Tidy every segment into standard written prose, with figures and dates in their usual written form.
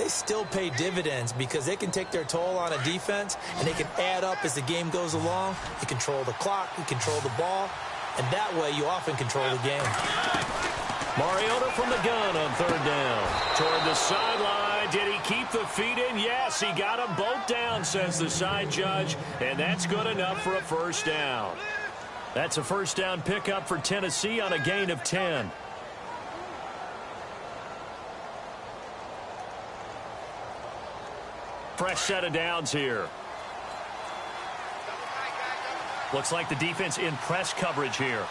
they still pay dividends because they can take their toll on a defense, and they can add up as the game goes along. You control the clock, you control the ball, and that way you often control the game. Mariota from the gun on third down. Toward the sideline. Did he keep the feet in? Yes, he got them both down, says the side judge, and that's good enough for a first down. That's a first down pickup for Tennessee on a gain of 10. Fresh set of downs here. Looks like the defense in press coverage here.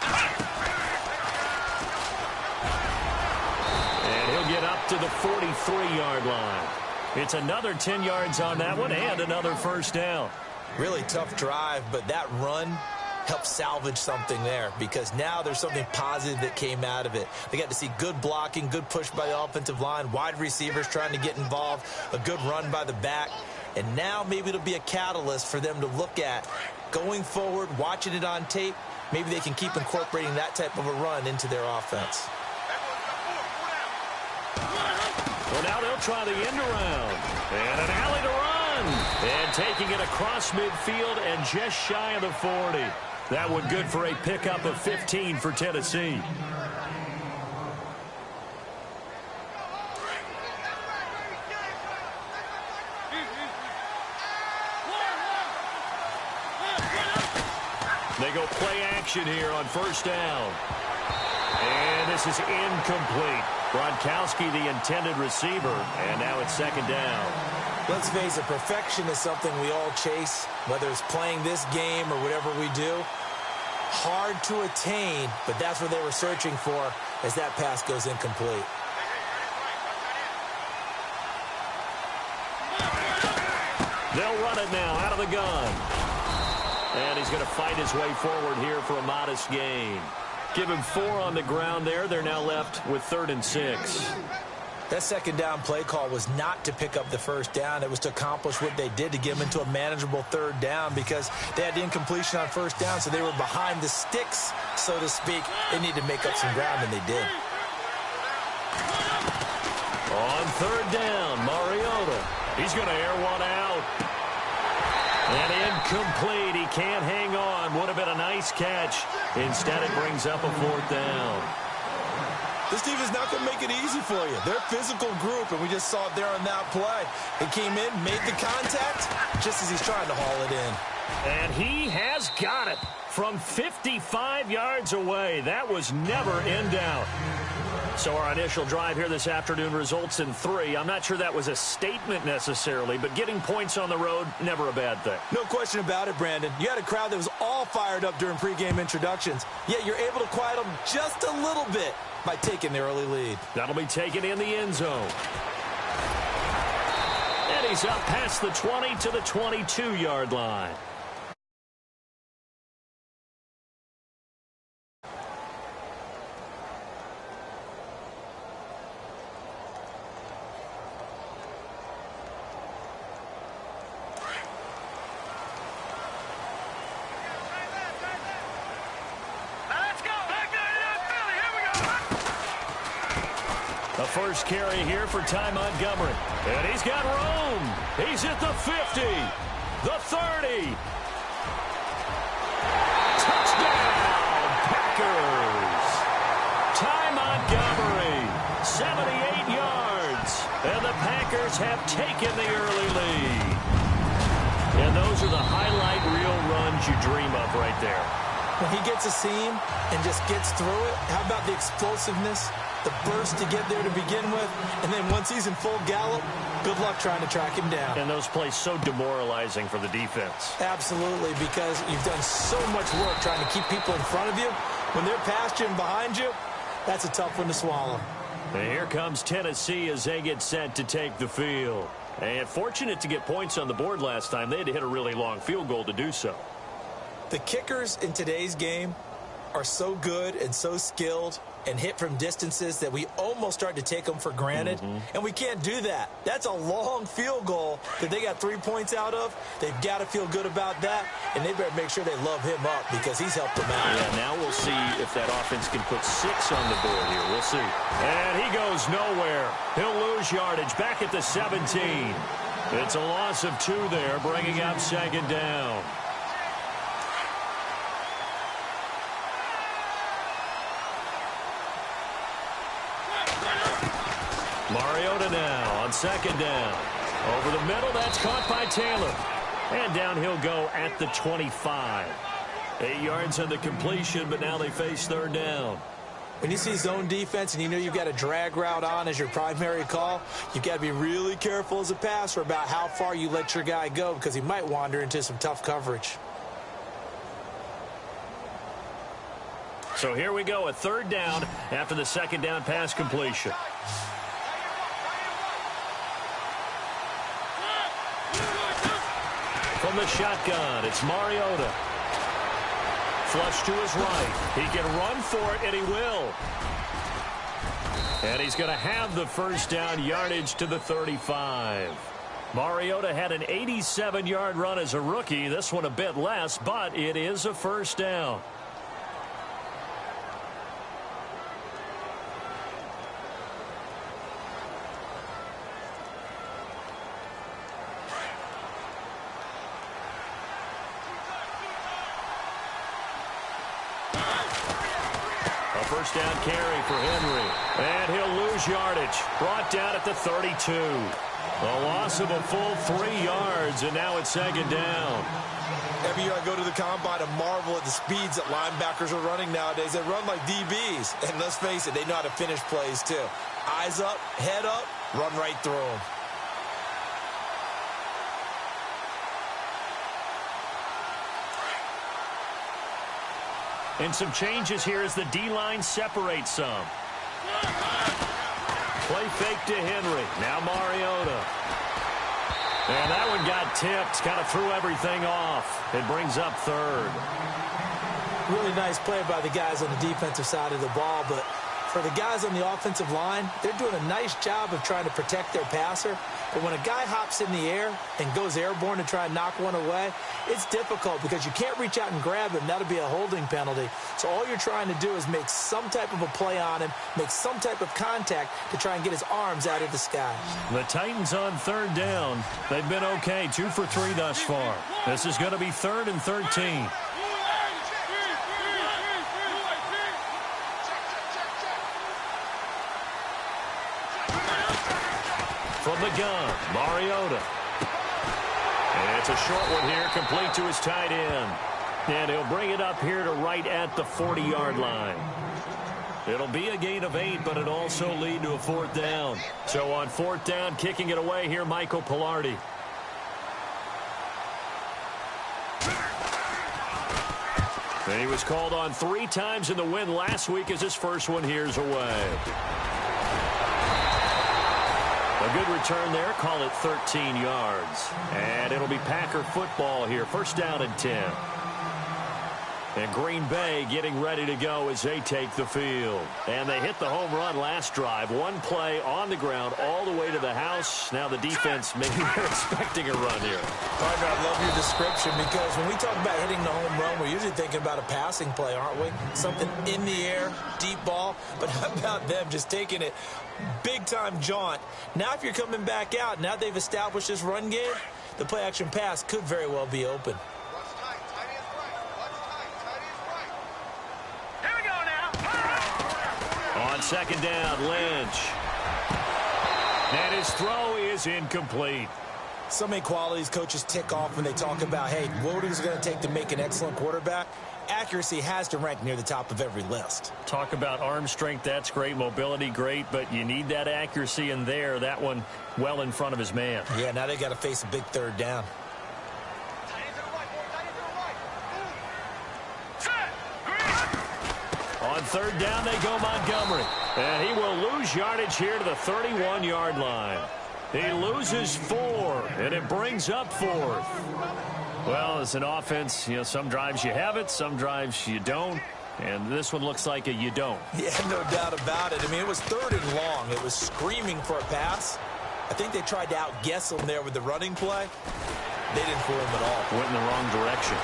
And he'll get up to the 43-yard line. It's another 10 yards on that one and another first down. Really tough drive, but that run helped salvage something there because now there's something positive that came out of it. They got to see good blocking, good push by the offensive line, wide receivers trying to get involved, a good run by the back, and now maybe it'll be a catalyst for them to look at going forward, watching it on tape. Maybe they can keep incorporating that type of a run into their offense. Well, now they'll try the end around. And an alley to run. And taking it across midfield and just shy of the 40. That one good for a pickup of 15 for Tennessee. They go play action here on first down. And this is incomplete. Gronkowski, the intended receiver, and now it's second down. Let's face it, perfection is something we all chase, whether it's playing this game or whatever we do. Hard to attain, but that's what they were searching for as that pass goes incomplete. They'll run it now out of the gun. And he's going to fight his way forward here for a modest gain. Give him 4 on the ground there. They're now left with 3rd and 6. That second down play call was not to pick up the first down. It was to accomplish what they did to get them into a manageable 3rd down because they had the incompletion on first down, so they were behind the sticks, so to speak. They needed to make up some ground, and they did. On 3rd down, Mariota. He's going to air one out. And incomplete. He can't hang on. Would have been a nice catch. Instead, it brings up a 4th down. This team is not going to make it easy for you. They're a physical group, and we just saw it there on that play. He came in, made the contact, just as he's trying to haul it in. And he has got it from 55 yards away. That was never in doubt. So our initial drive here this afternoon results in 3. I'm not sure that was a statement necessarily, but getting points on the road, never a bad thing. No question about it, Brandon. You had a crowd that was all fired up during pregame introductions, yet you're able to quiet them just a little bit by taking the early lead. That'll be taken in the end zone. And he's up past the 20 to the 22-yard line. The first carry here for Ty Montgomery. And he's got room. He's at the 50. The 30. Touchdown, Packers. Ty Montgomery, 78 yards. And the Packers have taken the early lead. And those are the highlight reel runs you dream of right there. When he gets a seam and just gets through it, how about the explosiveness, the burst to get there to begin with, and then once he's in full gallop, good luck trying to track him down. And those plays so demoralizing for the defense. Absolutely, because you've done so much work trying to keep people in front of you. When they're past you and behind you, that's a tough one to swallow. And here comes Tennessee as they get set to take the field. And fortunate to get points on the board last time. They had to hit a really long field goal to do so. The kickers in today's game are so good and so skilled and hit from distances that we almost start to take them for granted. And we can't do that. That's a long field goal that they got 3 points out of. They've got to feel good about that, and they better make sure they love him up because he's helped them out. Yeah, now we'll see if that offense can put 6 on the board here. We'll see. And he goes nowhere. He'll lose lose yardage back at the 17. It's a loss of 2 there, bringing up second down. Mariota now on second down. Over the middle, that's caught by Taylor. And down he'll go at the 25. 8 yards on the completion, but now they face third down. When you see zone defense and you know you've got a drag route on as your primary call, you've got to be really careful as a passer about how far you let your guy go because he might wander into some tough coverage. So here we go, a third down after the second down pass completion. From the shotgun, it's Mariota. Flush to his right. He can run for it, and he will. And he's going to have the first down, yardage to the 35. Mariota had an 87-yard run as a rookie. This one a bit less, but it is a first down. First down carry for Henry. And he'll lose yardage. Brought down at the 32. A loss of a full 3 yards, and now it's second down. Every year I go to the combine and marvel at the speeds that linebackers are running nowadays. They run like DBs. And let's face it, they know how to finish plays too. Eyes up, head up, run right through them. And some changes here as the D-line separates some. Play fake to Henry. Now Mariota. And that one got tipped. Kind of threw everything off. It brings up third. Really nice play by the guys on the defensive side of the ball, but for the guys on the offensive line, they're doing a nice job of trying to protect their passer. But when a guy hops in the air and goes airborne to try and knock one away, it's difficult because you can't reach out and grab him. That'll be a holding penalty. So all you're trying to do is make some type of a play on him, make some type of contact to try and get his arms out of the sky. The Titans on third down. They've been okay, 2 for 3 thus far. This is going to be 3rd and 13. From the gun, Mariota. And it's a short one here, complete to his tight end. And he'll bring it up here to right at the 40-yard line. It'll be a gain of 8, but it'll also lead to a 4th down. So on 4th down, kicking it away here, Michael Pilardi. And he was called on 3 times in the win last week as his first one here's away. A good return there. Call it 13 yards. And it'll be Packer football here. First down and 10. And Green Bay getting ready to go as they take the field. And they hit the home run last drive. One play on the ground all the way to the house. Now the defense, maybe they're expecting a run here. Partner, I love your description because when we talk about hitting the home run, we're usually thinking about a passing play, aren't we? Something in the air, deep ball. But how about them just taking it big-time jaunt? Now if you're coming back out, now they've established this run game, the play-action pass could very well be open. On second down, Lynch. And his throw is incomplete. So many qualities coaches tick off when they talk about, hey, what is it going to take to make an excellent quarterback? Accuracy has to rank near the top of every list. Talk about arm strength, that's great. Mobility, great, but you need that accuracy in there. That one well in front of his man. Yeah, now they got to face a big third down. On third down, they go Montgomery. And he will lose yardage here to the 31-yard line. He loses 4, and it brings up 4th. Well, as an offense, you know, some drives you have it, some drives you don't. And this one looks like a you don't. Yeah, no doubt about it. I mean, it was 3rd and long. It was screaming for a pass. I think they tried to outguess him there with the running play. They didn't fool him at all. Went in the wrong direction.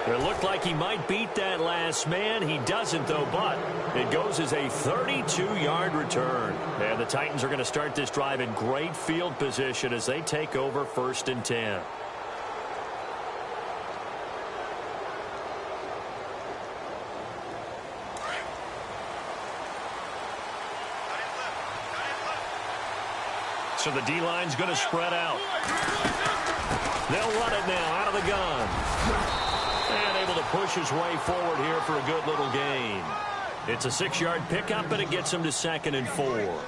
It looked like he might beat that last man. He doesn't, though, but it goes as a 32-yard return. And the Titans are going to start this drive in great field position as they take over 1st and 10. So the D-line's going to spread out. They'll run it now out of the gun. And able to push his way forward here for a good little gain. It's a 6-yard pickup, and it gets him to 2nd and 4.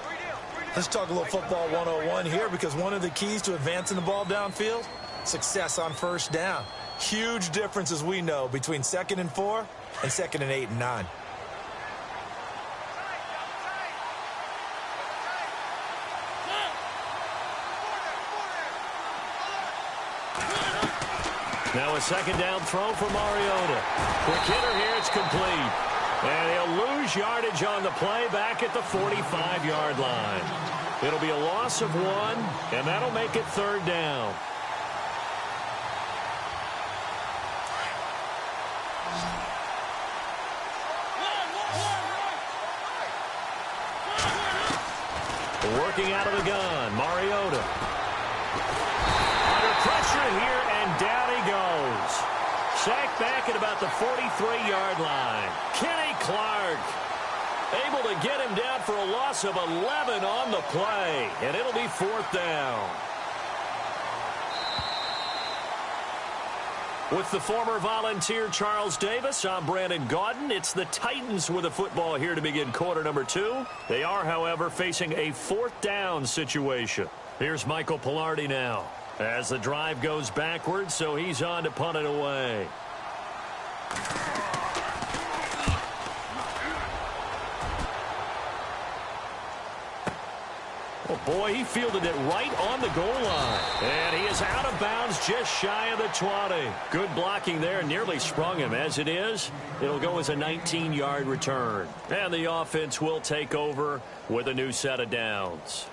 Let's talk a little football 101 here, because one of the keys to advancing the ball downfield, success on 1st down. Huge difference, as we know, between 2nd and 4 and 2nd and 8 and 9. Now a 2nd down throw for Mariota. Quick hitter here, it's complete. And he'll lose yardage on the play back at the 45-yard line. It'll be a loss of 1, and that'll make it 3rd down. Working out of the gun, Mariota. Under pressure here, and down he goes. Sacked back at about the 43-yard line. Kenny Clark able to get him down for a loss of 11 on the play, and it'll be 4th down. With the former Volunteer Charles Davis, I'm Brandon Gaudin. It's the Titans with the football here to begin quarter number 2. They are, however, facing a 4th down situation. Here's Michael Pilardi now as the drive goes backwards, so he's on to punt it away. Oh, boy, he fielded it right on the goal line. And he is out of bounds just shy of the 20. Good blocking there. Nearly sprung him. As it is, it'll go as a 19-yard return. And the offense will take over with a new set of downs.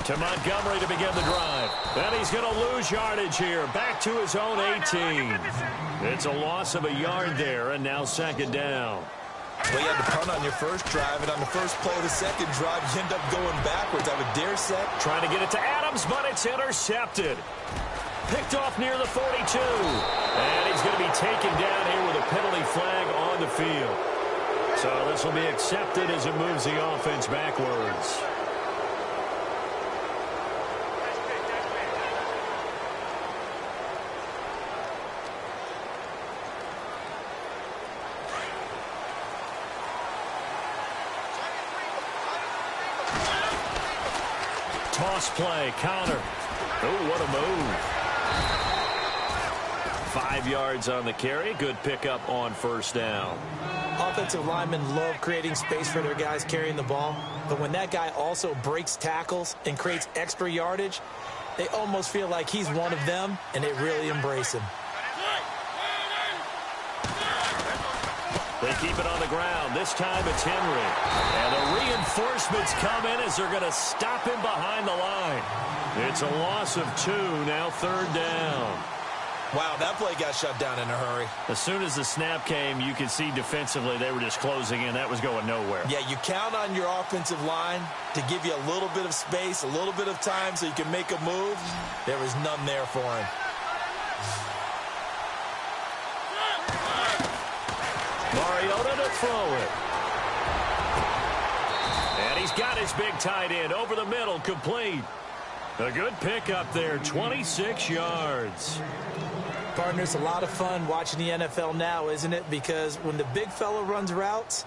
To Montgomery to begin the drive. And he's going to lose yardage here. Back to his own 18. It's a loss of a yard there, and now 2nd down. Well, you had to punt on your first drive, and on the first play of the second drive, you end up going backwards. I would dare say. Trying to get it to Adams, but it's intercepted. Picked off near the 42. And he's going to be taken down here with a penalty flag on the field. So this will be accepted as it moves the offense backwards. Toss play, counter. Oh, what a move. 5 yards on the carry. Good pickup on 1st down. Offensive linemen love creating space for their guys carrying the ball. But when that guy also breaks tackles and creates extra yardage, they almost feel like he's one of them, and they really embrace him. They keep it on the ground. This time it's Henry. And the reinforcements come in as they're going to stop him behind the line. It's a loss of 2, now 3rd down. Wow, that play got shut down in a hurry. As soon as the snap came, you could see defensively they were just closing in. That was going nowhere. Yeah, you count on your offensive line to give you a little bit of space, a little bit of time so you can make a move. There was none there for him. Mariota to throw it. And he's got his big tight end over the middle, complete. A good pickup there, 26 yards. Partner, it's a lot of fun watching the NFL now, isn't it? Because when the big fella runs routes,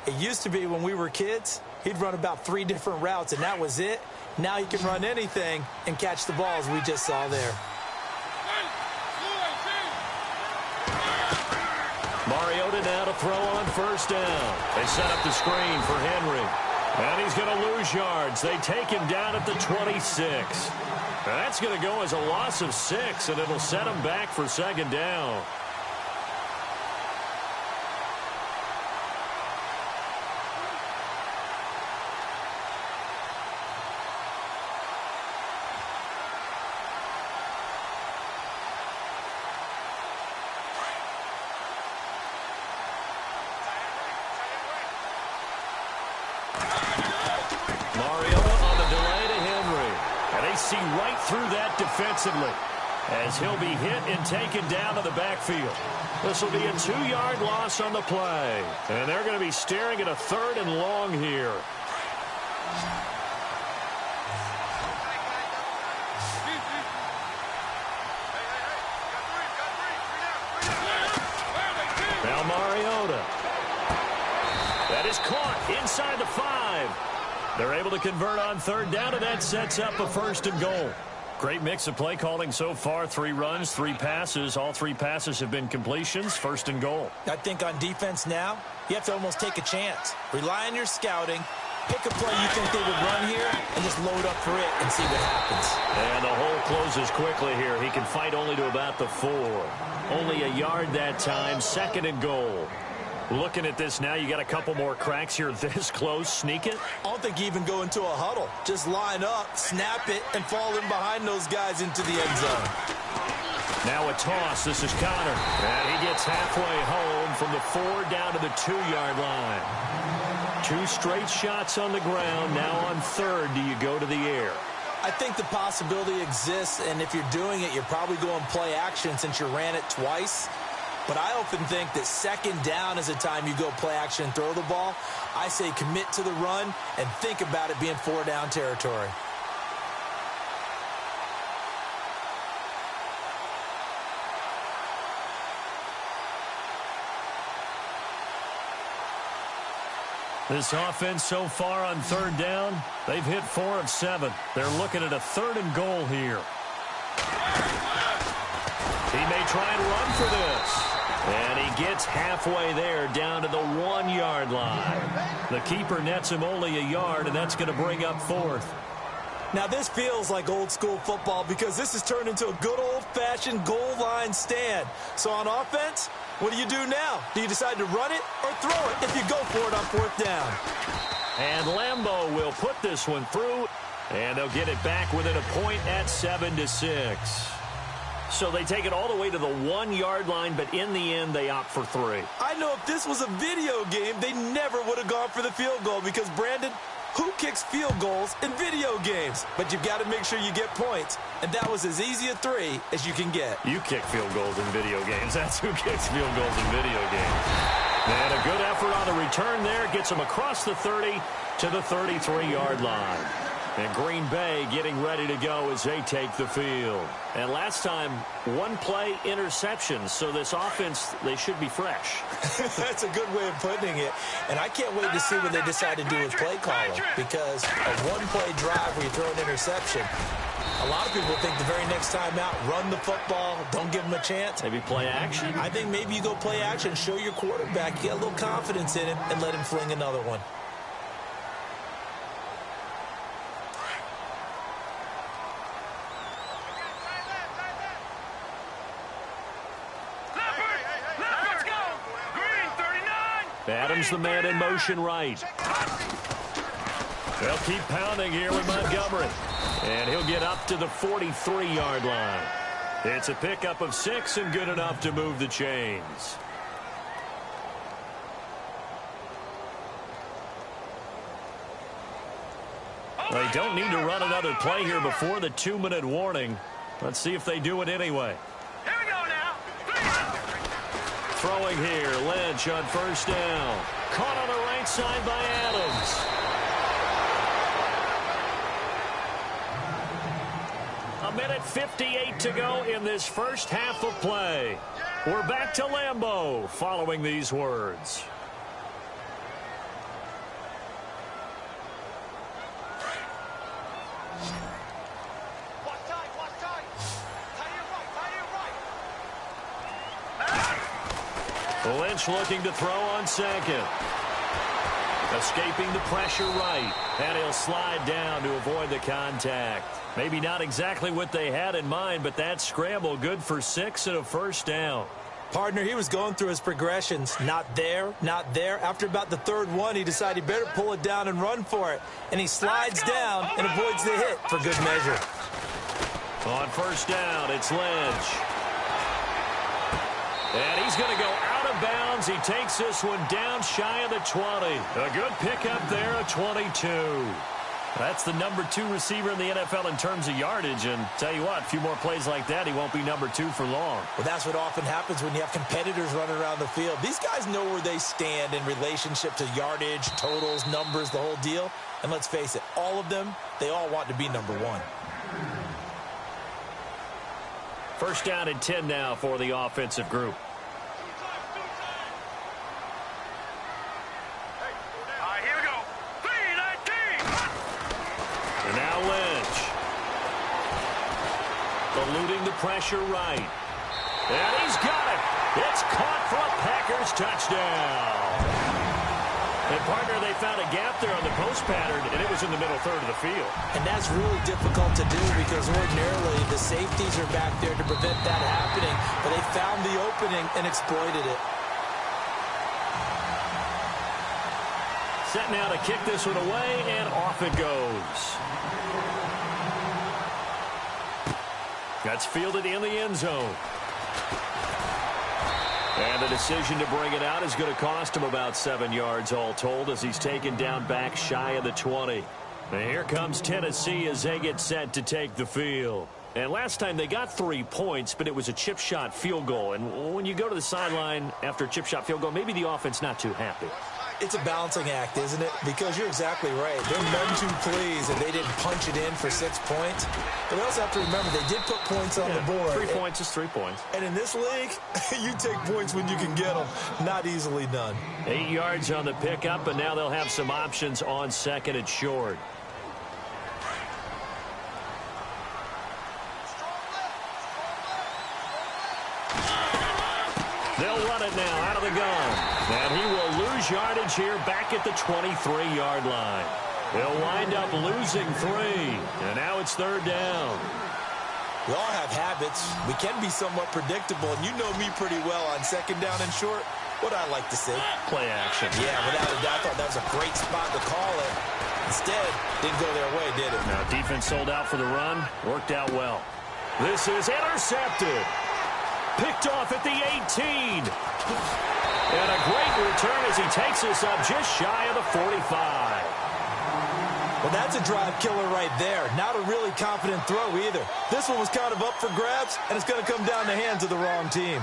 it used to be when we were kids, he'd run about 3 different routes, and that was it. Now he can run anything and catch the balls we just saw there. Mariota now to throw on 1st down. They set up the screen for Henry. And he's going to lose yards. They take him down at the 26. That's going to go as a loss of 6, and it'll set him back for second down. See right through that defensively as he'll be hit and taken down to the backfield. This will be a 2-yard loss on the play. And they're going to be staring at a 3rd and long here. Now Mariota. That is caught inside the 5. They're able to convert on 3rd down, and that sets up a 1st and goal. Great mix of play calling so far. 3 runs, 3 passes. All 3 passes have been completions. 1st and goal. I think on defense now, you have to almost take a chance. Rely on your scouting. Pick a play you think they would run here and just load up for it and see what happens. And the hole closes quickly here. He can fight only to about the 4. Only a yard that time. 2nd and goal. Looking at this now, you got a couple more cracks here this close. Sneak it? I don't think you even go into a huddle. Just line up, snap it, and fall in behind those guys into the end zone. Now a toss. This is Connor. And he gets halfway home from the 4 down to the 2-yard line. 2 straight shots on the ground. Now on 3rd, do you go to the air? I think the possibility exists, and if you're doing it, you're probably going play action since you ran it twice. But I often think that 2nd down is a time you go play action and throw the ball. I say commit to the run and think about it being 4-down territory. This offense so far on 3rd down, they've hit 4 of 7. They're looking at a 3rd and goal here. He may try and run for this. And he gets halfway there down to the 1-yard line. The keeper nets him only a yard, and that's going to bring up 4th. Now, this feels like old-school football because this has turned into a good old-fashioned goal line stand. So on offense, what do you do now? Do you decide to run it or throw it if you go for it on 4th down? And Lambeau will put this one through, and they'll get it back within a point at 7-6. So they take it all the way to the 1-yard line, but in the end, they opt for 3. I know if this was a video game, they never would have gone for the field goal because, Brandon, who kicks field goals in video games? But you've got to make sure you get points, and that was as easy a 3 as you can get. You kick field goals in video games. That's who kicks field goals in video games. And a good effort on the return there gets them across the 30 to the 33-yard line. And Green Bay getting ready to go as they take the field. And last time, 1-play interception. So this offense, they should be fresh. That's a good way of putting it. And I can't wait to see what they decide to do with play calling. Because a 1-play drive where you throw an interception, a lot of people think the very next time out, run the football, don't give them a chance. Maybe play action? I think maybe you go play action, show your quarterback, get a little confidence in him, and let him fling another one. Adams the man in motion right. They'll keep pounding here with Montgomery. And he'll get up to the 43-yard line. It's a pickup of 6 and good enough to move the chains. They don't need to run another play here before the 2-minute warning. Let's see if they do it anyway. Here we go now. Throwing here, Lynch on 1st down. Caught on the right side by Adams. A minute 58 to go in this first half of play. We're back to Lambeau following these words. Lynch looking to throw on 2nd. Escaping the pressure right. And he'll slide down to avoid the contact. Maybe not exactly what they had in mind, but that scramble good for 6 and a first down. Partner, he was going through his progressions. Not there, not there. After about the third one, he decided he better pull it down and run for it. And he slides down and avoids the hit for good measure. On first down, it's Lynch. And he's going to go out of bounds. He takes this one down shy of the 20. A good pickup there, a 22. That's the number 2 receiver in the NFL in terms of yardage. And tell you what, a few more plays like that, he won't be number 2 for long. Well, that's what often happens when you have competitors running around the field. These guys know where they stand in relationship to yardage, totals, numbers, the whole deal. And let's face it, all of them, they all want to be number 1. First down and 10 now for the offensive group. And now Lynch. Eluding the pressure right. And he's got it. It's caught for a Packers touchdown. And, partner, they found a gap there on the post pattern, and it was in the middle third of the field. And that's really difficult to do because ordinarily the safeties are back there to prevent that happening. But they found the opening and exploited it. Set now to kick this one away, and off it goes. That's fielded in the end zone. And the decision to bring it out is going to cost him about 7 yards all told as he's taken down back shy of the 20. And here comes Tennessee as they get set to take the field. And last time they got 3 points, but it was a chip shot field goal. And when you go to the sideline after a chip shot field goal, maybe the offense not too happy. It's a balancing act, isn't it? Because you're exactly right. They're none too pleased and they didn't punch it in for 6 points. But we also have to remember they did put points on the board. 3 points is 3 points. And in this league, you take points when you can get them. Not easily done. 8 yards on the pickup, and now they'll have some options on second and short. They'll run it now out of the gun. And he will lose yardage here back at the 23-yard line. They'll wind up losing 3. And now it's third down. We all have habits. We can be somewhat predictable. And you know me pretty well on second down and short. What I like to say. Play action. Yeah, without a doubt. I thought that was a great spot to call it. Instead, didn't go their way, did it? Now defense sold out for the run. Worked out well. This is intercepted. Picked off at the 18. And a great return as he takes us up just shy of the 45. Well, that's a drive killer right there. Not a really confident throw either. This one was kind of up for grabs, and it's going to come down the hands of the wrong team.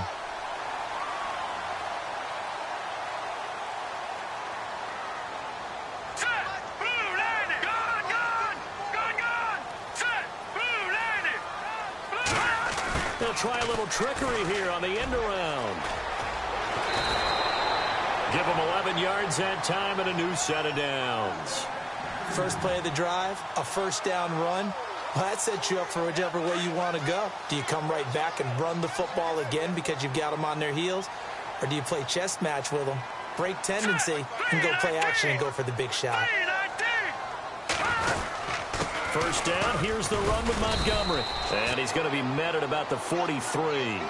They'll try a little trickery here on the end around. Give them 11 yards that time and a new set of downs. First play of the drive, a first down run. Well, that sets you up for whichever way you want to go. Do you come right back and run the football again because you've got them on their heels? Or do you play chess match with them, break tendency, and go play action and go for the big shot? First down, here's the run with Montgomery. And he's going to be met at about the 43.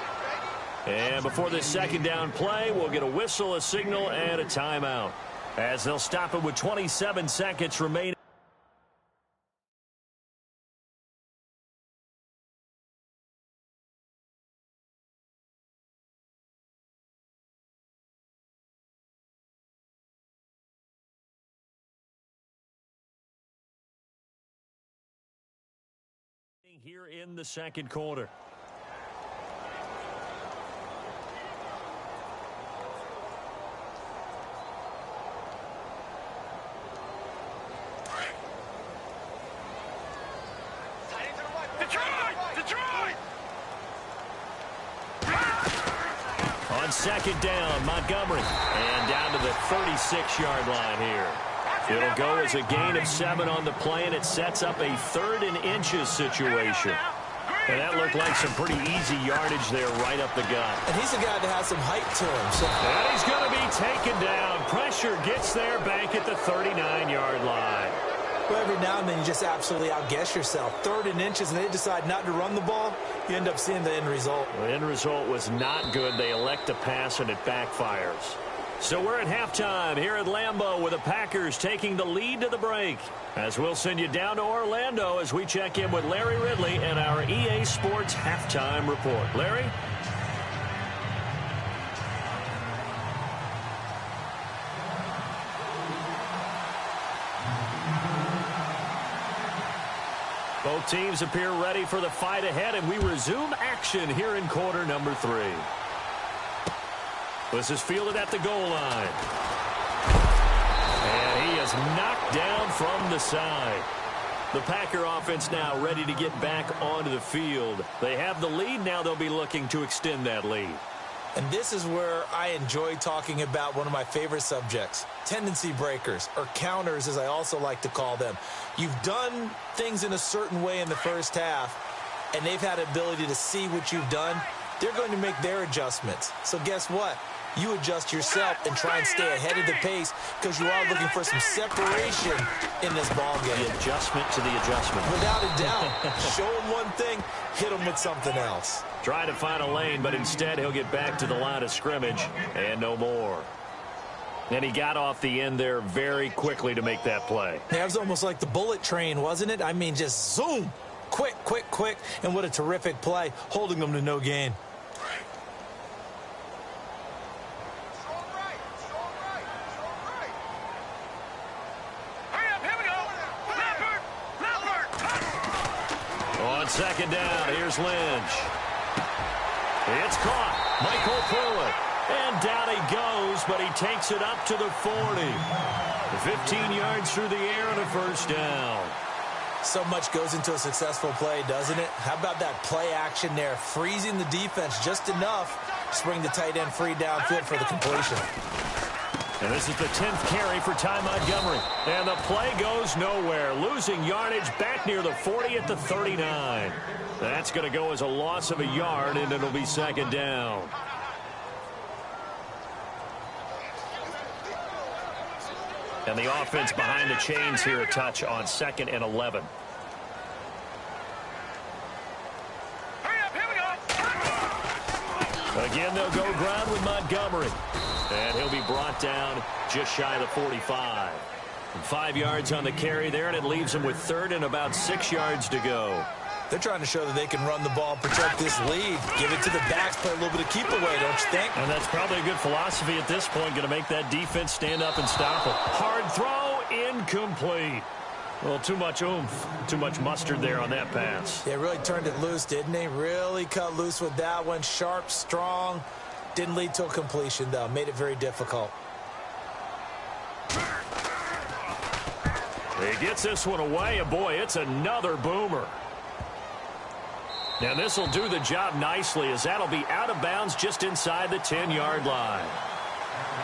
And before this second down play, we'll get a whistle, a signal, and a timeout. As they'll stop it with 27 seconds remaining. Here in the second quarter. On second down, Montgomery. And down to the 36-yard line here. It'll go as a gain of 7 on the play, and it sets up a 3rd and inches situation. And that looked like some pretty easy yardage there right up the gut. And he's a guy that has some height to him. So. And he's going to be taken down. Pressure gets there back at the 39-yard line. Well, every now and then you just absolutely outguess yourself. 3rd and inches, and they decide not to run the ball. You end up seeing the end result. The end result was not good. They elect to pass, and it backfires. So we're at halftime here at Lambeau with the Packers taking the lead to the break. As we'll send you down to Orlando as we check in with Larry Ridley and our EA Sports Halftime Report. Larry? Both teams appear ready for the fight ahead, and we resume action here in quarter number 3. This is fielded at the goal line. And he is knocked down from the side. The Packer offense now ready to get back onto the field. They have the lead. Now they'll be looking to extend that lead. And this is where I enjoy talking about one of my favorite subjects, tendency breakers, or counters as I also like to call them. You've done things in a certain way in the first half, and they've had the ability to see what you've done. They're going to make their adjustments. So guess what? You adjust yourself and try and stay ahead of the pace because you are looking for some separation in this ball game. The adjustment to the adjustment. Without a doubt. Show him one thing, hit him with something else. Try to find a lane, but instead he'll get back to the line of scrimmage and no more. And he got off the end there very quickly to make that play. Yeah, it was almost like the bullet train, wasn't it? I mean, just zoom. Quick, quick, quick. And what a terrific play, holding them to no gain. On second down, here's Lynch. It's caught. Michael Pruitt. And down he goes, but he takes it up to the 40. 15 yards through the air and a first down. So much goes into a successful play, doesn't it? How about that play action there? Freezing the defense just enough to bring the tight end free downfield for the completion. And this is the 10th carry for Ty Montgomery. And the play goes nowhere. Losing yardage back near the 40 at the 39. That's going to go as a loss of a yard, and it'll be second down. And the offense behind the chains here a touch on 2nd and 11. Again, they'll go ground with Montgomery. And he'll be brought down just shy of the 45. 5 yards on the carry there, and it leaves him with 3rd and about 6 yards to go. They're trying to show that they can run the ball, protect this lead, give it to the backs, play a little bit of keep away, don't you think? And that's probably a good philosophy at this point, going to make that defense stand up and stop it. Hard throw, incomplete. Well, too much oomph, too much mustard there on that pass. They really turned it loose, didn't they? Really cut loose with that one. Sharp, strong. Didn't lead to a completion, though. Made it very difficult. He gets this one away, and boy, it's another boomer. And this will do the job nicely, as that'll be out of bounds just inside the 10-yard line.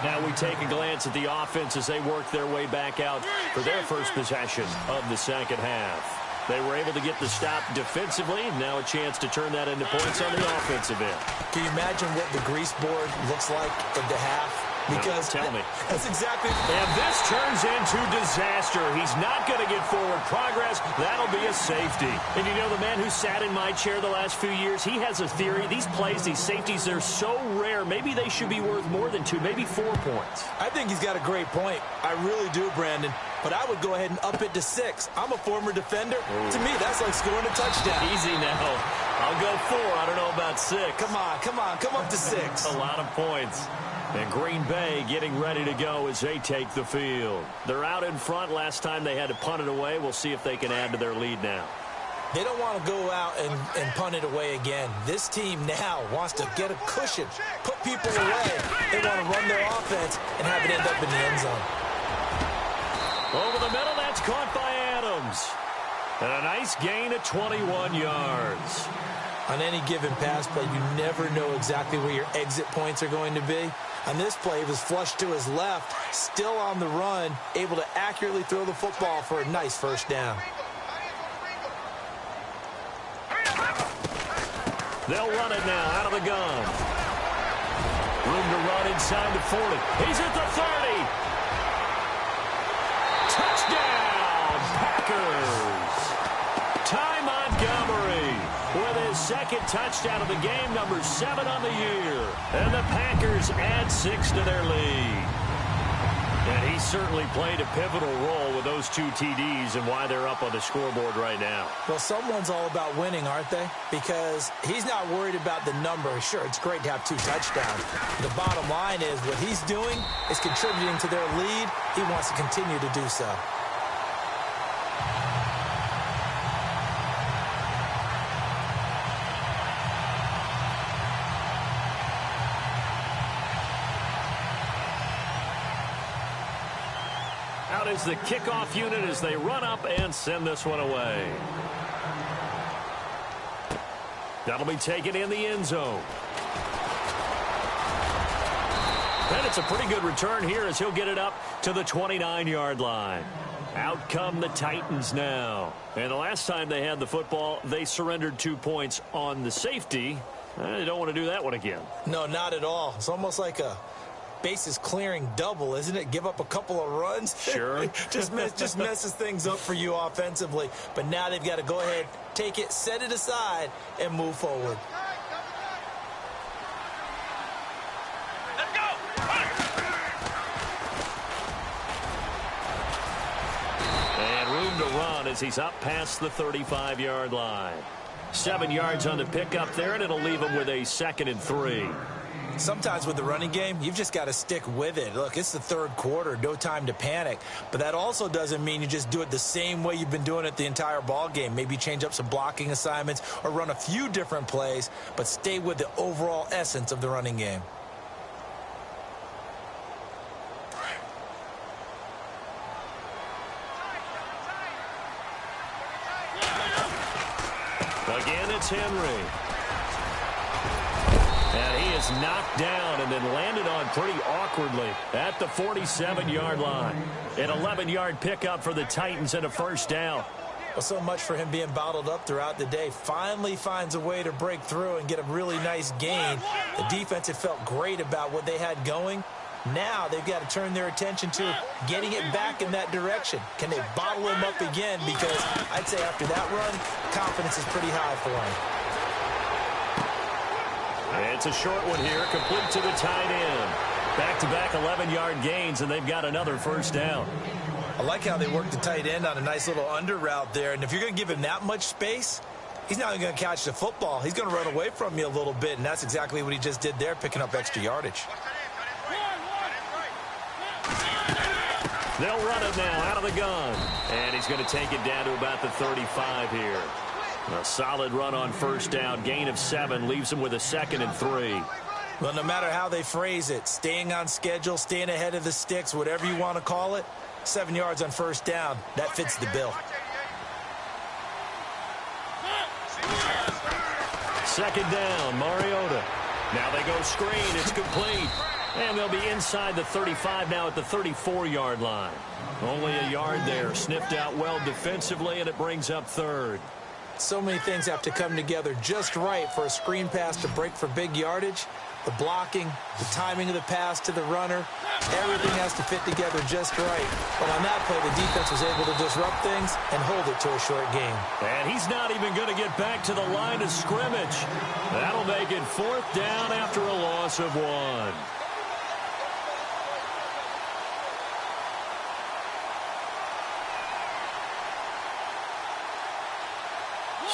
Now we take a glance at the offense as they work their way back out for their first possession of the second half. They were able to get the stop defensively. Now a chance to turn that into points on the offensive end. Can you imagine what the grease board looks like at the half? Because tell me. That's exactly. And this turns into disaster. He's not going to get forward progress. That'll be a safety. And you know, the man who sat in my chair the last few years, he has a theory. These plays, these safeties, they're so rare. Maybe they should be worth more than 2, maybe 4 points. I think he's got a great point. I really do, Brandon. But I would go ahead and up it to 6. I'm a former defender. To me, that's like scoring a touchdown. Easy now. I'll go 4. I don't know about 6. Come on. Come up to 6. A lot of points. And Green Bay getting ready to go as they take the field. They're out in front. Last time they had to punt it away. We'll see if they can add to their lead now. They don't want to go out and punt it away again. This team now wants to get a cushion, put people away. They want to run their offense and have it end up in the end zone. Over the middle, that's caught by Adams. And a nice gain of 21 yards. On any given pass play, you never know exactly where your exit points are going to be. On this play, it was flushed to his left, still on the run, able to accurately throw the football for a nice first down. They'll run it now out of the gun. Room to run inside the 40. He's at the 30. Touchdown, Packers. Ty Montgomery with his second touchdown of the game, number 7 on the year. And the Packers add 6 to their lead. And he certainly played a pivotal role with those 2 TDs and why they're up on the scoreboard right now. Well, someone's all about winning, aren't they? Because he's not worried about the number. Sure, it's great to have 2 touchdowns. The bottom line is what he's doing is contributing to their lead. He wants to continue to do so. Out is the kickoff unit as they run up and send this one away. That'll be taken in the end zone. And it's a pretty good return here as he'll get it up to the 29-yard line. Out come the Titans now. And the last time they had the football, they surrendered 2 points on the safety. They don't want to do that one again. No, not at all. It's almost like a bases clearing double, isn't it? Give up a couple of runs. Sure. just messes things up for you offensively. But now they've got to go ahead, take it, set it aside, and move forward. Let's go. And room to run as he's up past the 35-yard line. 7 yards on the pickup there, and it'll leave him with a 2nd and 3. Sometimes with the running game, you've just got to stick with it. Look, it's the third quarter, no time to panic. But that also doesn't mean you just do it the same way you've been doing it the entire ball game. Maybe change up some blocking assignments or run a few different plays, but stay with the overall essence of the running game. Again, it's Henry. And he is knocked down and then landed on pretty awkwardly at the 47-yard line. An 11-yard pickup for the Titans and a first down. Well, so much for him being bottled up throughout the day. Finally finds a way to break through and get a really nice gain. The defense had felt great about what they had going. Now they've got to turn their attention to getting it back in that direction. Can they bottle him up again? Because I'd say after that run, confidence is pretty high for him. It's a short one here, complete to the tight end. Back-to-back 11-yard gains, and they've got another first down. I like how they work the tight end on a nice little under route there. And if you're going to give him that much space, he's not even going to catch the football. He's going to run away from you a little bit, and that's exactly what he just did there, picking up extra yardage. They'll run it now out of the gun. And he's going to take it down to about the 35 here. A solid run on first down. Gain of 7 leaves him with a 2nd and 3. Well, no matter how they phrase it, staying on schedule, staying ahead of the sticks, whatever you want to call it, 7 yards on first down, that fits the bill. Second down, Mariota. Now they go screen. It's complete. And they'll be inside the 35 now at the 34-yard line. Only a yard there. Sniffed out well defensively, and it brings up 3rd. So many things have to come together just right for a screen pass to break for big yardage. The blocking, the timing of the pass to the runner, everything has to fit together just right. But on that play, the defense was able to disrupt things and hold it to a short game. And he's not even going to get back to the line of scrimmage. That'll make it 4th down after a loss of 1.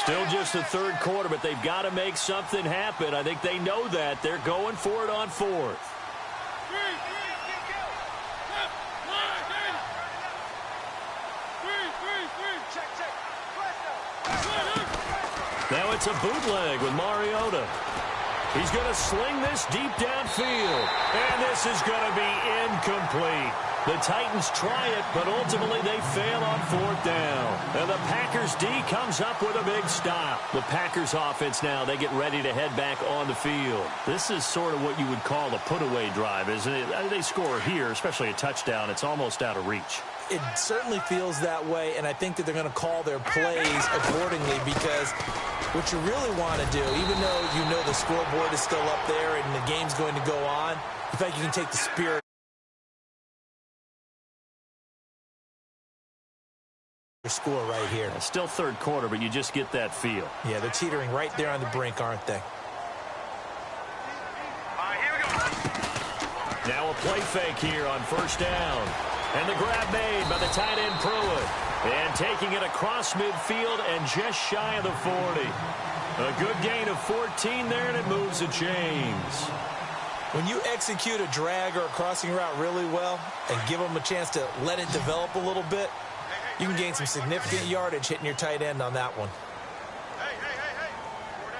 Still just the third quarter, but they've got to make something happen. I think they know that. They're going for it on 4th. Now it's a bootleg with Mariota. He's going to sling this deep downfield. And this is going to be incomplete. The Titans try it, but ultimately they fail on 4th down. And the Packers D comes up with a big stop. The Packers offense now, they get ready to head back on the field. This is sort of what you would call a put-away drive, isn't it? They score here, especially a touchdown. It's almost out of reach. It certainly feels that way, and I think that they're going to call their plays accordingly, because what you really want to do, even though you know the scoreboard is still up there and the game's going to go on, in fact, you can take the spirit score right here. It's still third quarter, but you just get that feel. Yeah, they're teetering right there on the brink, aren't they? Here we go. Now a play fake here on first down. And the grab made by the tight end Pruitt. And taking it across midfield and just shy of the 40. A good gain of 14 there, and it moves the chains. When you execute a drag or a crossing route really well and give them a chance to let it develop a little bit, you can gain some significant yardage hitting your tight end on that one.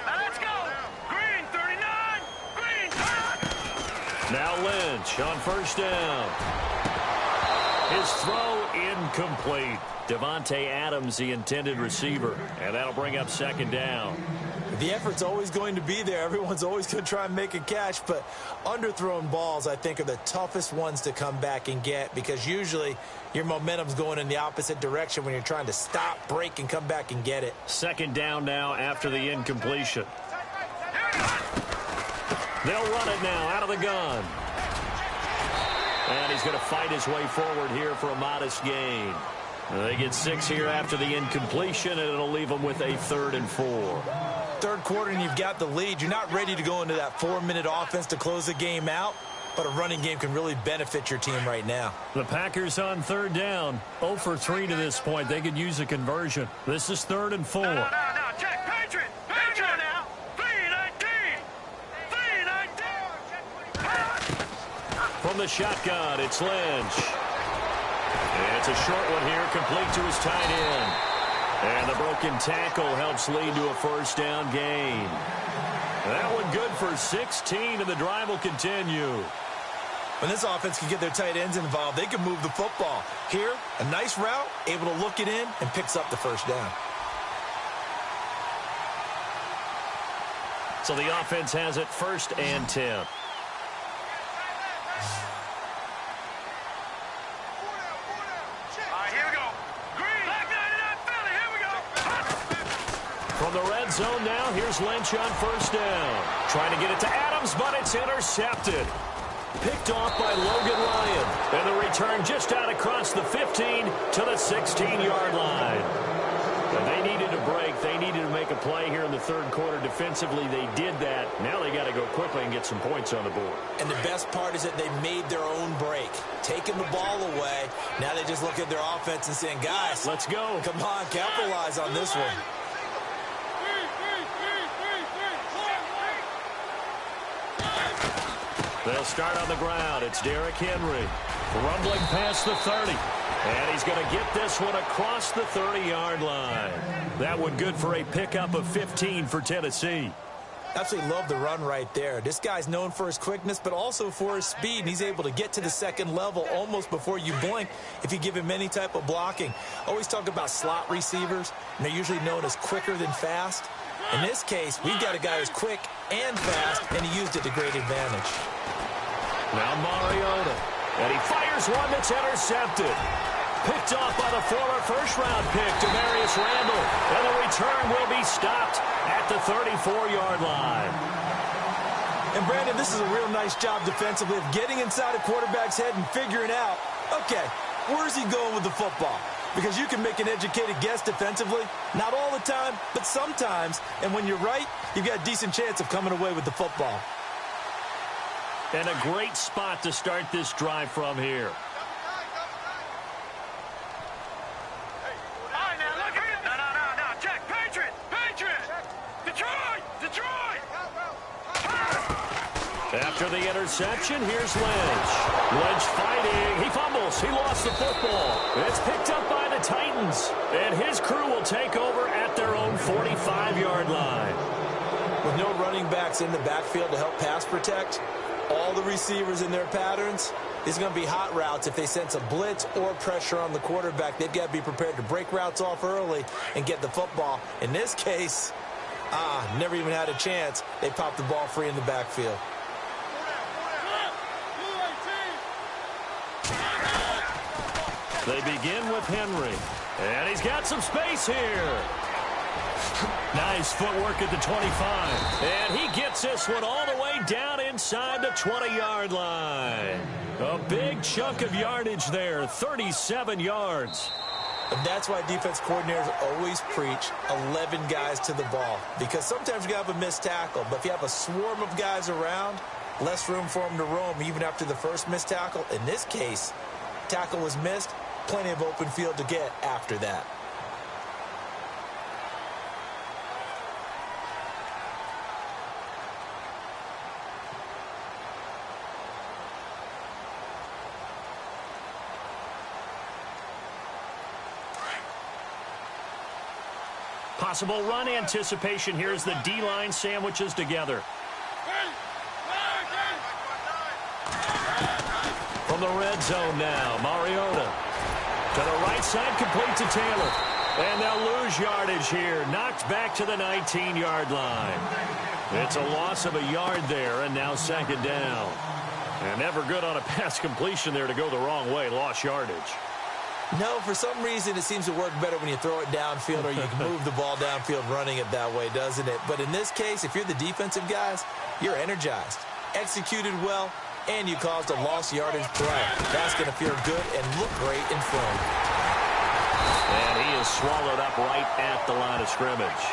Let's go. Green 39. Green touch. Now Lynch on first down. His throw incomplete. Devontae Adams, the intended receiver. And that'll bring up second down. The effort's always going to be there. Everyone's always going to try and make a catch, but underthrown balls, I think, are the toughest ones to come back and get, because usually your momentum's going in the opposite direction when you're trying to stop, break, and come back and get it. Second down now after the incompletion. They'll run it now out of the gun. And he's going to fight his way forward here for a modest gain. They get 6 here after the incompletion, and it'll leave them with a 3rd and 4. Third quarter and you've got the lead. You're not ready to go into that 4-minute offense to close the game out, but a running game can really benefit your team right now. The Packers on third down, 0 for 3 to this point. They could use a conversion. This is 3rd and 4. No, check. Patriot. Patriot now. 319. 319. From the shotgun, it's Lynch. It's a short one here, complete to his tight end. And the broken tackle helps lead to a first down gain. That one good for 16, and the drive will continue. When this offense can get their tight ends involved, they can move the football. Here, a nice route, able to look it in, and picks up the first down. So the offense has it 1st and 10. From the red zone now, here's Lynch on first down. Trying to get it to Adams, but it's intercepted. Picked off by Logan Ryan. And the return just out across the 15 to the 16-yard line. And they needed a break. They needed to make a play here in the third quarter. Defensively, they did that. Now they got to go quickly and get some points on the board. And the best part is that they made their own break. Taking the ball away. Now they just look at their offense and saying, guys, let's go. Come on, capitalize on this one. They'll start on the ground. It's Derrick Henry. Rumbling past the 30. And he's going to get this one across the 30-yard line. That one good for a pickup of 15 for Tennessee. Absolutely love the run right there. This guy's known for his quickness, but also for his speed. And he's able to get to the second level almost before you blink if you give him any type of blocking. Always talk about slot receivers, and they're usually known as quicker than fast. In this case, we've got a guy who's quick and fast, and he used it to great advantage. Now Mariota. And he fires one that's intercepted. Picked off by the former first-round pick, Demarius Randall. And the return will be stopped at the 34-yard line. And, Brandon, this is a real nice job defensively of getting inside a quarterback's head and figuring out, okay, where's he going with the football? Because you can make an educated guess defensively. Not all the time, but sometimes. And when you're right, you've got a decent chance of coming away with the football. And a great spot to start this drive from here. After the interception, here's Lynch. Lynch fighting. He fumbles. He lost the football. It's picked up by the Titans. And his crew will take over at their own 45-yard line. With no running backs in the backfield to help pass protect, all the receivers in their patterns, these are going to be hot routes. If they sense a blitz or pressure on the quarterback, they've got to be prepared to break routes off early and get the football. In this case, never even had a chance. They popped the ball free in the backfield. They begin with Henry. And he's got some space here. Nice footwork at the 25. And he gets this one all the way down inside the 20-yard line. A big chunk of yardage there, 37 yards. And that's why defense coordinators always preach 11 guys to the ball. Because sometimes you have a missed tackle, but if you have a swarm of guys around, less room for them to roam even after the first missed tackle. In this case, tackle was missed, plenty of open field to get after that. Possible run anticipation. Here's the D-line sandwiches together. From the red zone now, Mariota. To the right side, complete to Taylor. And they'll lose yardage here. Knocked back to the 19-yard line. It's a loss of a yard there, and now second down. And never good on a pass completion there to go the wrong way. Lost yardage. No, for some reason it seems to work better when you throw it downfield or you can move the ball downfield running it that way, doesn't it? But in this case, if you're the defensive guys, you're energized, executed well, and you caused a lost yardage play. That's going to feel good and look great in film. And he is swallowed up right at the line of scrimmage.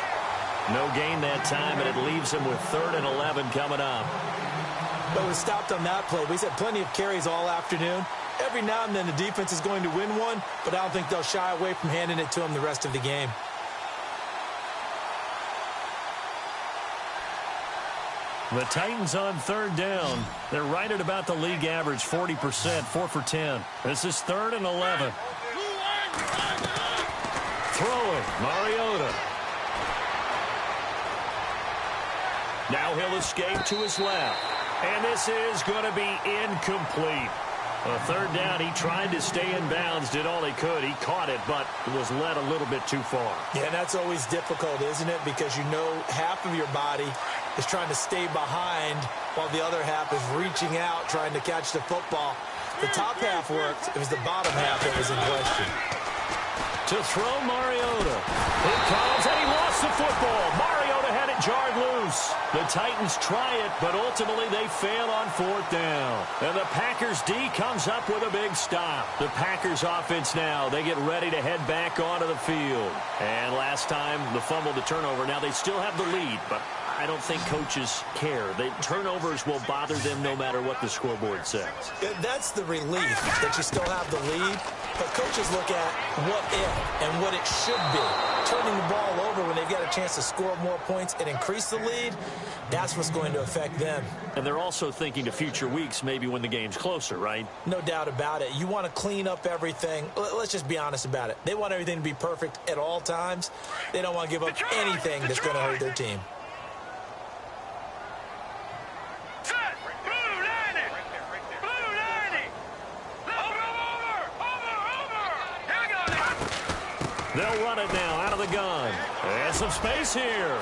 No gain that time, and it leaves him with 3rd and 11 coming up. But we stopped on that play. We've had plenty of carries all afternoon. Every now and then the defense is going to win one, but I don't think they'll shy away from handing it to them the rest of the game. The Titans on 3rd down. They're right at about the league average, 40%, 4 for 10. This is 3rd and 11. Throwing, Mariota. Now he'll escape to his left. And this is going to be incomplete. A 3rd down, he tried to stay in bounds, did all he could. He caught it, but was led a little bit too far. Yeah, that's always difficult, isn't it? Because you know half of your body is trying to stay behind while the other half is reaching out, trying to catch the football. The top half worked. It was the bottom half that was in question. To throw, Mariota. It comes, and he lost the football. Mariota had it jarred loose. The Titans try it, but ultimately they fail on 4th down. And the Packers D comes up with a big stop. The Packers offense now, they get ready to head back onto the field. And last time, the fumble to turnover. Now they still have the lead, but I don't think coaches care. The turnovers will bother them no matter what the scoreboard says. That's the relief that you still have the lead. But coaches look at what if and what it should be. Turning the ball over when they've got a chance to score more points and increase the lead, that's what's going to affect them. And they're also thinking to future weeks, maybe when the game's closer, right? No doubt about it. You want to clean up everything. Let's just be honest about it. They want everything to be perfect at all times. They don't want to give up anything that's going to hurt their team. They'll run it now out of the gun. And some space here.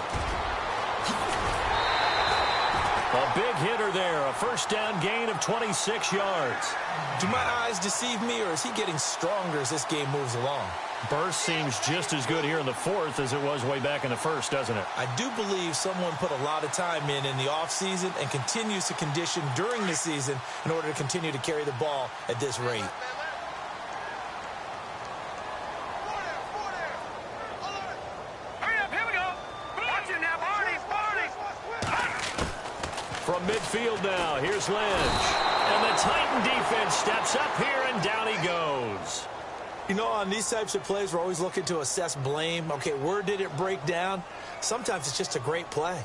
A big hitter there. A 1st down gain of 26 yards. Do my eyes deceive me, or is he getting stronger as this game moves along? Burst seems just as good here in the 4th as it was way back in the 1st, doesn't it? I do believe someone put a lot of time in the offseason and continues to condition during the season in order to continue to carry the ball at this rate. From midfield now, here's Lynch. And the Titan defense steps up here, and down he goes. You know, on these types of plays, we're always looking to assess blame. Okay, where did it break down? Sometimes it's just a great play.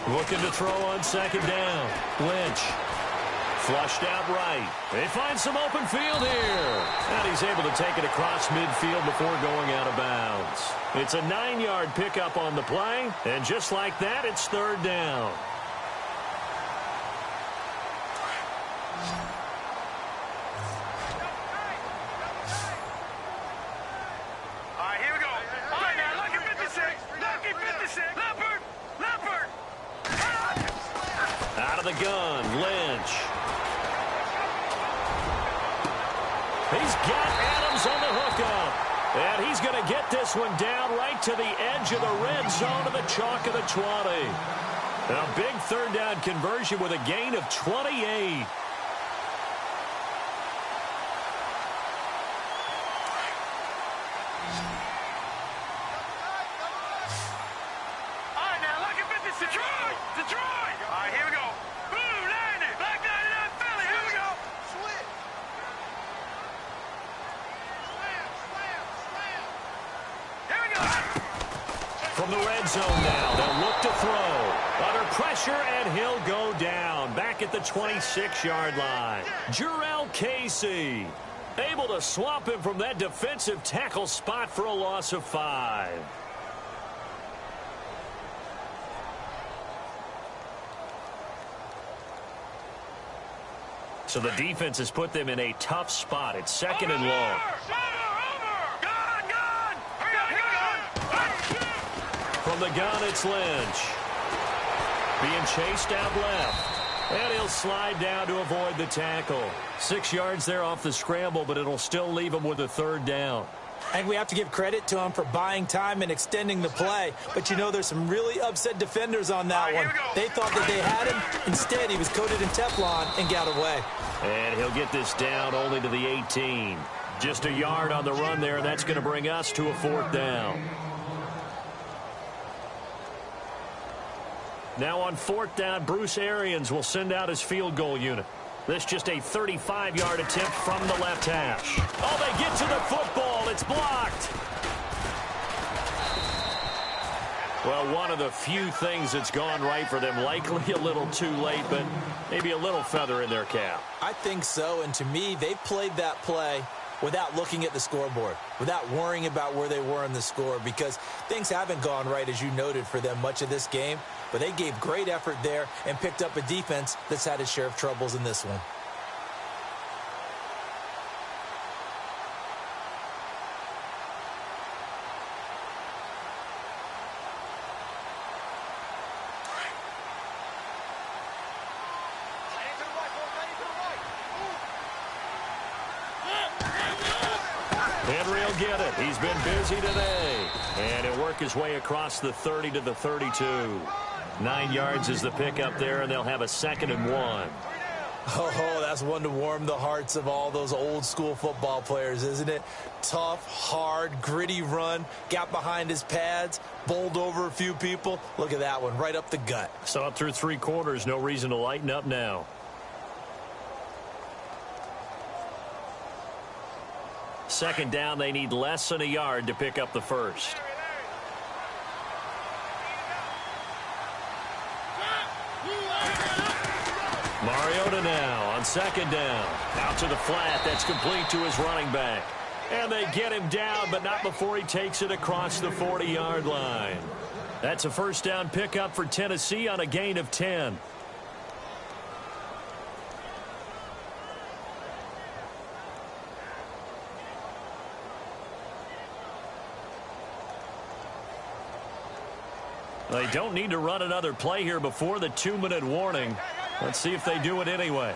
Looking to throw on 2nd down. Lynch. Flushed out right. They find some open field here. And he's able to take it across midfield before going out of bounds. It's a 9-yard pickup on the play. And just like that, it's 3rd down. of the gun, Lynch. He's got Adams on the hookup. And he's going to get this one down right to the edge of the red zone of the chalk of the 20. A big third down conversion with a gain of 28. Detroit! Detroit! All right, here we go. Blue 90, black 99 Philly. Here we go. Switch. Here we go. From the red zone now, they'll look to throw. Under pressure, and he'll go down. Back at the 26-yard line. Jarrell Casey able to swap him from that defensive tackle spot for a loss of 5. So the defense has put them in a tough spot. It's second and long. From the gun, it's Lynch. Being chased out left. And he'll slide down to avoid the tackle. 6 yards there off the scramble, but it'll still leave him with a third down. I think we have to give credit to him for buying time and extending the play. But, you know, there's some really upset defenders on that one. They thought that they had him. Instead, he was coated in Teflon and got away. And he'll get this down only to the 18. Just a yard on the run there, and that's going to bring us to a fourth down. Now on fourth down, Bruce Arians will send out his field goal unit. This just a 35-yard attempt from the left hash. Oh, they get to the football. It's blocked. Well, one of the few things that's gone right for them. Likely a little too late, but maybe a little feather in their cap. I think so, and to me, they played that play without looking at the scoreboard, without worrying about where they were in the score, because things haven't gone right, as you noted, for them much of this game. But they gave great effort there and picked up a defense that's had its share of troubles in this one. Henry will get it. He's been busy today. And he'll work his way across the 30 to the 32. 9 yards is the pickup there, and they'll have a 2nd and 1. Oh, that's one to warm the hearts of all those old-school football players, isn't it? Tough, hard, gritty run, got behind his pads, bowled over a few people. Look at that one, right up the gut. So up through 3 quarters, no reason to lighten up now. Second down, they need less than a yard to pick up the first. Mariota now on second down. Out to the flat. That's complete to his running back. And they get him down, but not before he takes it across the 40-yard line. That's a first down pickup for Tennessee on a gain of 10. They don't need to run another play here before the 2-minute warning. Let's see if they do it anyway.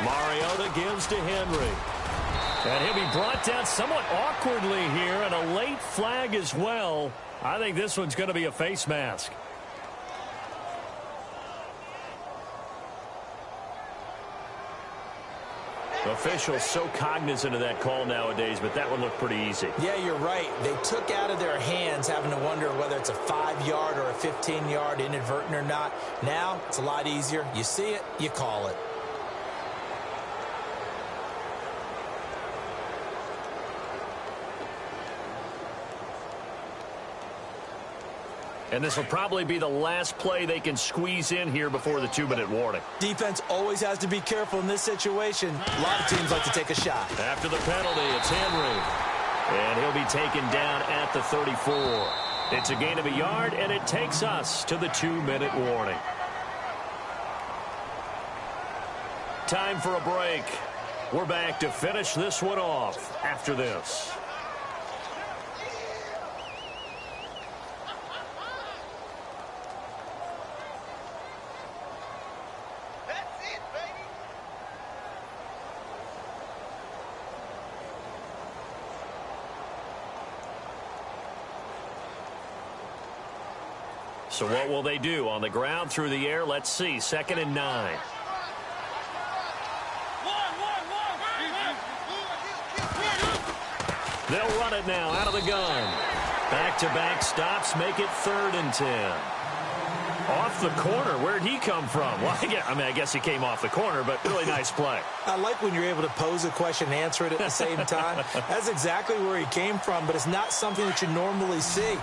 Mariota gives to Henry. And he'll be brought down somewhat awkwardly here, and a late flag as well. I think this one's going to be a face mask. Officials so cognizant of that call nowadays, but that one looked pretty easy. Yeah, you're right. They took out of their hands having to wonder whether it's a 5-yard or a 15-yard inadvertent or not. Now, it's a lot easier. You see it, you call it. And this will probably be the last play they can squeeze in here before the 2-minute warning. Defense always has to be careful in this situation. A lot of teams like to take a shot. After the penalty, it's Henry. And he'll be taken down at the 34. It's a gain of a yard, and it takes us to the 2-minute warning. Time for a break. We're back to finish this one off after this. So what will they do? On the ground, through the air? Let's see. 2nd and 9. They'll run it now out of the gun. Back-to-back stops make it 3rd and 10. Off the corner. Where'd he come from? Well, I guess he came off the corner, but really nice play. I like when you're able to pose a question and answer it at the same time. That's exactly where he came from, but it's not something that you normally see.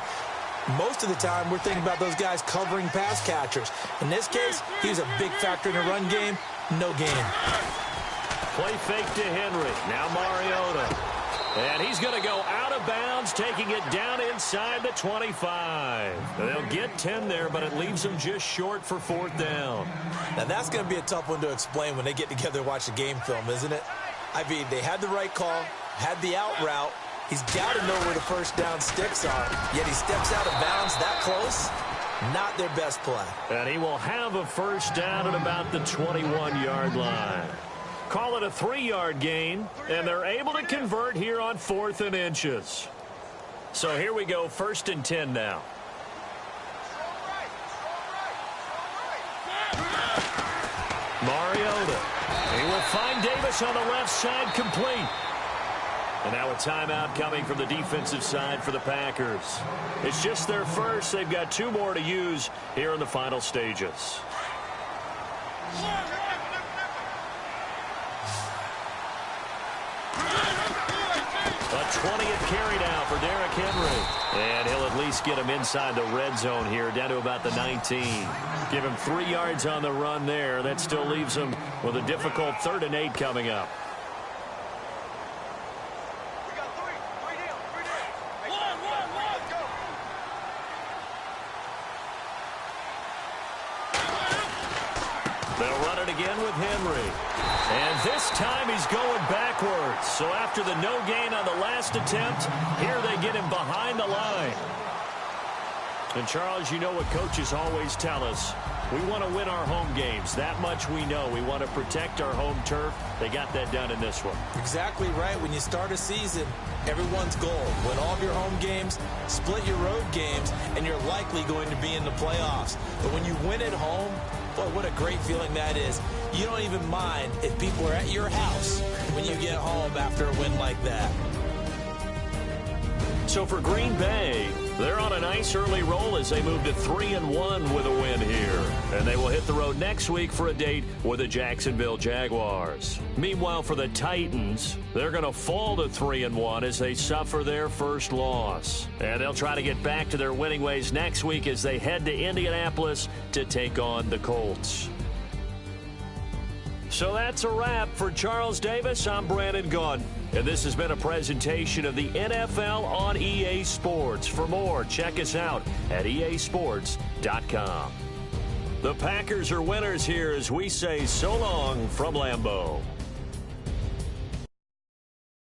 Most of the time, we're thinking about those guys covering pass catchers. In this case, he was a big factor in the run game. No gain. Play fake to Henry. Now Mariota. And he's going to go out of bounds, taking it down inside the 25. They'll get 10 there, but it leaves them just short for 4th down. Now, that's going to be a tough one to explain when they get together and watch the game film, isn't it? I mean, they had the right call, had the out route. He's got to know where the first down sticks are, yet he steps out of bounds that close. Not their best play. And he will have a 1st down at about the 21-yard line. Call it a 3-yard gain, and they're able to convert here on 4th and inches. So here we go, 1st and 10 now. Mariota. He will find Davis on the left side, complete. And now a timeout coming from the defensive side for the Packers. It's just their first. They've got 2 more to use here in the final stages. A 20th carry now for Derrick Henry. And he'll at least get him inside the red zone here, down to about the 19. Give him 3 yards on the run there. That still leaves him with a difficult 3rd and 8 coming up. They'll run it again with Henry. And this time he's going backwards. So after the no gain on the last attempt, here they get him behind the line. And Charles, you know what coaches always tell us. We want to win our home games. That much we know. We want to protect our home turf. They got that done in this one. Exactly right. When you start a season, everyone's goal: win all of your home games, split your road games, and you're likely going to be in the playoffs. But when you win at home, boy, what a great feeling that is. You don't even mind if people are at your house when you get home after a win like that. So for Green Bay, they're on a nice early roll as they move to 3-1 with a win here. And they will hit the road next week for a date with the Jacksonville Jaguars. Meanwhile, for the Titans, they're going to fall to 3-1 as they suffer their first loss. And they'll try to get back to their winning ways next week as they head to Indianapolis to take on the Colts. So that's a wrap for Charles Davis. I'm Brandon Gaudin. And this has been a presentation of the NFL on EA Sports. For more, check us out at easports.com. The Packers are winners here as we say so long from Lambeau.